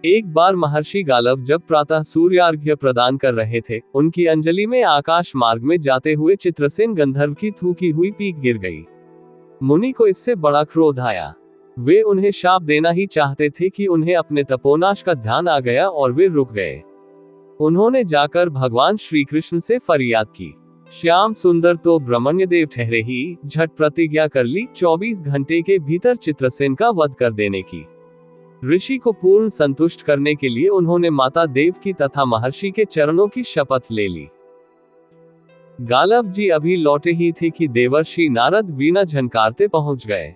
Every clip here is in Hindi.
एक बार महर्षि गालव जब प्रातः सूर्यार्घ्य प्रदान कर रहे थे, उनकी अंजलि में आकाश मार्ग में जाते हुए चित्रसेन गंधर्व की थूकी हुई पीक गिर गई। मुनि को इससे बड़ा क्रोध आया। वे उन्हें शाप देना ही चाहते थे कि उन्हें अपने तपोनाश का ध्यान आ गया और वे रुक गए। उन्होंने जाकर भगवान श्री कृष्ण से फरियाद की। श्याम सुंदर तो ब्रह्मण्यदेव ठहरे ही, झट प्रतिज्ञा कर ली 24 घंटे के भीतर चित्रसेन का वध कर देने की। ऋषि को पूर्ण संतुष्ट करने के लिए उन्होंने माता देव की तथा महर्षि के चरणों की शपथ ले ली। गालव जी अभी लौटे ही थे कि देवर्षि नारद वीणा झनकारते पहुंच गए।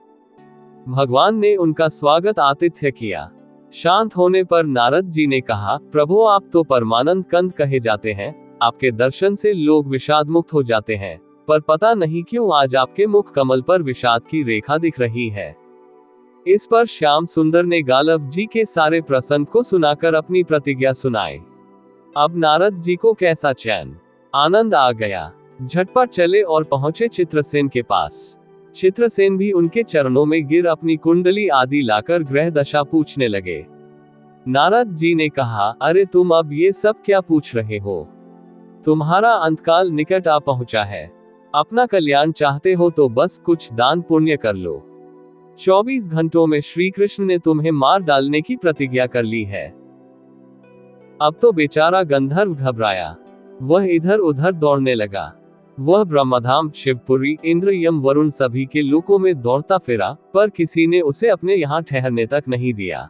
भगवान ने उनका स्वागत आतिथ्य किया। शांत होने पर नारद जी ने कहा, प्रभु आप तो परमानंद कंद कहे जाते हैं, आपके दर्शन से लोग विषाद मुक्त हो जाते हैं, पर पता नहीं क्यों आज आपके मुख कमल पर विषाद की रेखा दिख रही है। इस पर श्याम सुंदर ने गालव जी के सारे प्रसंग को सुनाकर अपनी प्रतिज्ञा सुनाई। अब नारद जी को कैसा चैन आनंद आ गया। झटपट चले और पहुंचे चित्रसेन के पास। चित्रसेन भी उनके चरणों में गिर अपनी कुंडली आदि लाकर ग्रह दशा पूछने लगे। नारद जी ने कहा, अरे तुम अब ये सब क्या पूछ रहे हो? तुम्हारा अंतकाल निकट आ पहुंचा है। अपना कल्याण चाहते हो तो बस कुछ दान पुण्य कर लो। 24 घंटों में श्री कृष्ण ने तुम्हें मार डालने की प्रतिज्ञा कर ली है। अब तो बेचारा गंधर्व घबराया। वह इधर उधर दौड़ने लगा। वह ब्रह्मधाम, शिवपुरी, इंद्र, यम, वरुण सभी के लोकों में दौड़ता फिरा, पर किसी ने उसे अपने यहाँ ठहरने तक नहीं दिया।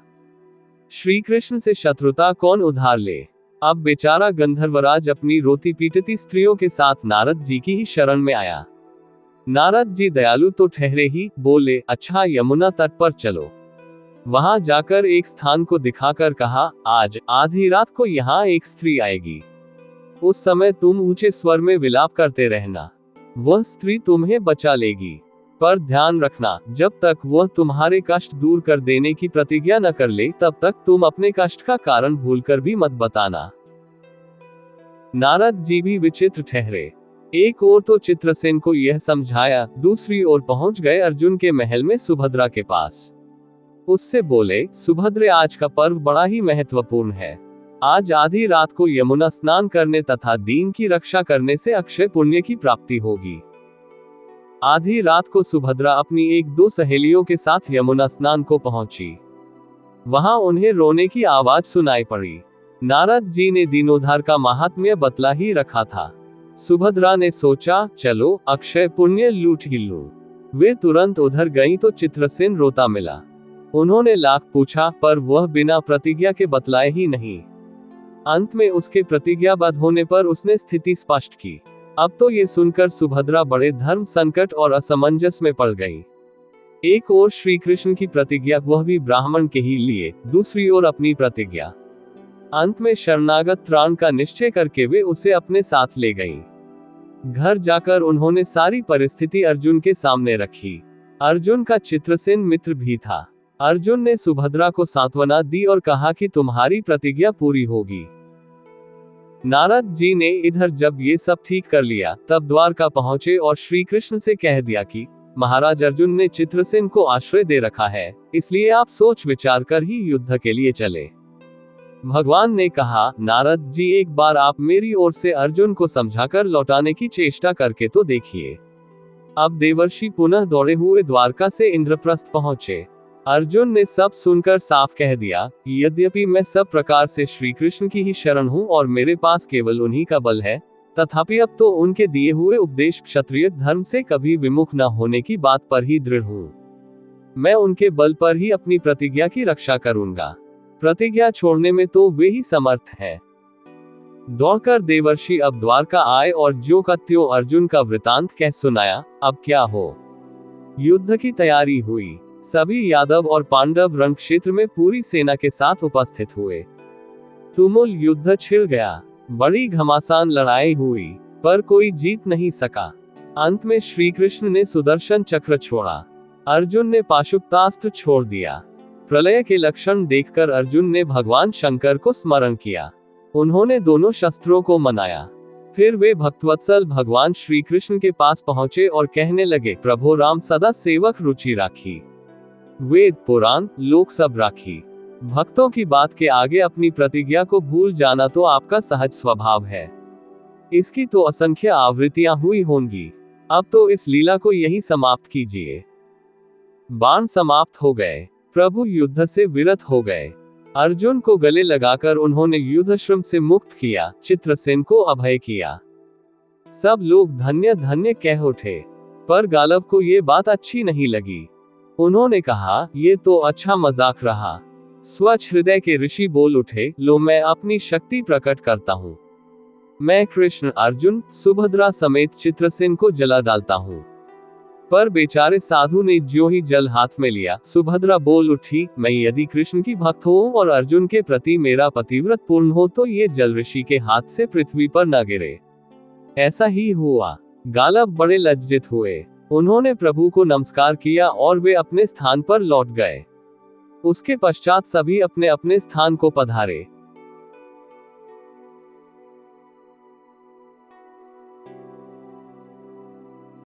श्री कृष्ण से शत्रुता कौन उधार ले? अब बेचारा गंधर्वराज अपनी रोती पीटती स्त्रियों के साथ नारद जी की ही शरण में आया। नारद जी दयालु तो ठहरे ही, बोले, अच्छा यमुना तट पर चलो। वहां जाकर एक स्थान को दिखाकर कहा, आज आधी रात को यहाँ एक स्त्री आएगी। उस समय तुम ऊंचे स्वर में विलाप करते रहना। वह स्त्री तुम्हें बचा लेगी, पर ध्यान रखना, जब तक वह तुम्हारे कष्ट दूर कर देने की प्रतिज्ञा न कर ले, तब तक तुम अपने कष्ट का कारण भूलकर भी मत बताना। नारद जी भी विचित्र ठहरे। एक ओर तो चित्रसेन को यह समझाया, दूसरी ओर पहुंच गए अर्जुन के महल में सुभद्रा के पास। उससे बोले, सुभद्रे, आज का पर्व बड़ा ही महत्वपूर्ण है। आज आधी रात को यमुना स्नान करने तथा दीन की रक्षा करने से अक्षय पुण्य की प्राप्ति होगी। आधी रात को सुभद्रा अपनी एक दो सहेलियों के साथ यमुना स्नान को पहुंची। वहां उन्हें रोने की आवाज सुनाई पड़ी। नारद जी ने दीनोद्धार का महात्म्य बतला ही रखा था। सुभद्रा ने सोचा, चलो अक्षय पुण्य लूट ही लूं। वे तुरंत उधर गईं तो चित्रसेन रोता मिला। उन्होंने लाख पूछा, पर वह बिना प्रतिज्ञा के बतलाए ही नहीं। अंत में उसके प्रतिज्ञाबद्ध होने पर उसने स्थिति स्पष्ट की। अब तो ये सुनकर सुभद्रा बड़े धर्म संकट और असमंजस में पड़ गई। एक ओर श्री कृष्ण की प्रतिज्ञा, वह भी ब्राह्मण के ही लिए, दूसरी ओर अपनी प्रतिज्ञा। अंत में शरणागत त्राण का निश्चय करके वे उसे अपने साथ ले गईं। घर जाकर उन्होंने सारी परिस्थिति अर्जुन के सामने रखी। अर्जुन का चित्रसेन मित्र भी था। अर्जुन ने सुभद्रा को सांत्वना दी और कहा कि तुम्हारी प्रतिज्ञा पूरी होगी। नारद जी ने इधर जब ये सब ठीक कर लिया, तब द्वारका पहुंचे और श्री कृष्ण से कह दिया कि महाराज अर्जुन ने चित्रसेन को आश्रय दे रखा है, इसलिए आप सोच विचार कर ही युद्ध के लिए चले। भगवान ने कहा, नारद जी, एक बार आप मेरी ओर से अर्जुन को समझाकर लौटाने की चेष्टा करके तो देखिए। अब देवर्षि पुनः दौड़े हुए द्वारका से इंद्रप्रस्थ पहुंचे। अर्जुन ने सब सुनकर साफ कह दिया, यद्यपि मैं सब प्रकार से श्री कृष्ण की ही शरण हूँ और मेरे पास केवल उन्हीं का बल है, तथापि अब तो उनके दिए हुए उपदेश क्षत्रिय धर्म से कभी विमुख न होने की बात पर ही दृढ़ हूँ। मैं उनके बल पर ही अपनी प्रतिज्ञा की रक्षा करूंगा। प्रतिज्ञा छोड़ने में तो वे ही समर्थ हैं। दौड़कर देवर्षि अब द्वारका आए और ज्यों का त्यों अर्जुन का वृतांत कह सुनाया। अब क्या हो? युद्ध की तैयारी हुई। सभी यादव और पांडव रण क्षेत्र में पूरी सेना के साथ उपस्थित हुए। तुमुल युद्ध छिड़ गया। बड़ी घमासान लड़ाई हुई, पर कोई जीत नहीं सका। अंत में श्री कृष्ण ने सुदर्शन चक्र छोड़ा। अर्जुन ने पाशुपतास्त्र छोड़ दिया। प्रलय के लक्षण देखकर अर्जुन ने भगवान शंकर को स्मरण किया। उन्होंने दोनों शस्त्रों को मनाया। फिर वे भक्तवत्सल भगवान श्री कृष्ण के पास पहुंचे और कहने लगे, प्रभु राम सदा सेवक रुचि राखी। वेद पुराण लोक सब राखी। भक्तों की बात के आगे अपनी प्रतिज्ञा को भूल जाना तो आपका सहज स्वभाव है। इसकी तो असंख्य आवृत्तियां हुई होंगी। अब तो इस लीला को यही समाप्त कीजिए। बाण समाप्त हो गए। प्रभु युद्ध से विरत हो गए। अर्जुन को गले लगाकर उन्होंने युद्धश्रम से मुक्त किया, चित्रसेन को अभय किया। सब लोग धन्य धन्य कह उठे। पर गालव को ये बात अच्छी नहीं लगी। उन्होंने कहा, ये तो अच्छा मजाक रहा। स्वच्छ हृदय के ऋषि बोल उठे, लो मैं अपनी शक्ति प्रकट करता हूँ। मैं कृष्ण, अर्जुन, सुभद्रा समेत चित्रसेन को जला डालता हूँ। पर बेचारे साधु ने ज्यों ही जल हाथ में लिया, सुभद्रा बोल उठी, मैं यदि कृष्ण की भक्त हूँ और अर्जुन के प्रति मेरा पतिव्रत पूर्ण हो तो ये जल ऋषि के हाथ से पृथ्वी पर न गिरे। ऐसा ही हुआ। गालव बड़े लज्जित हुए। उन्होंने प्रभु को नमस्कार किया और वे अपने स्थान पर लौट गए। उसके पश्चात सभी अपने अपने स्थान को पधारे।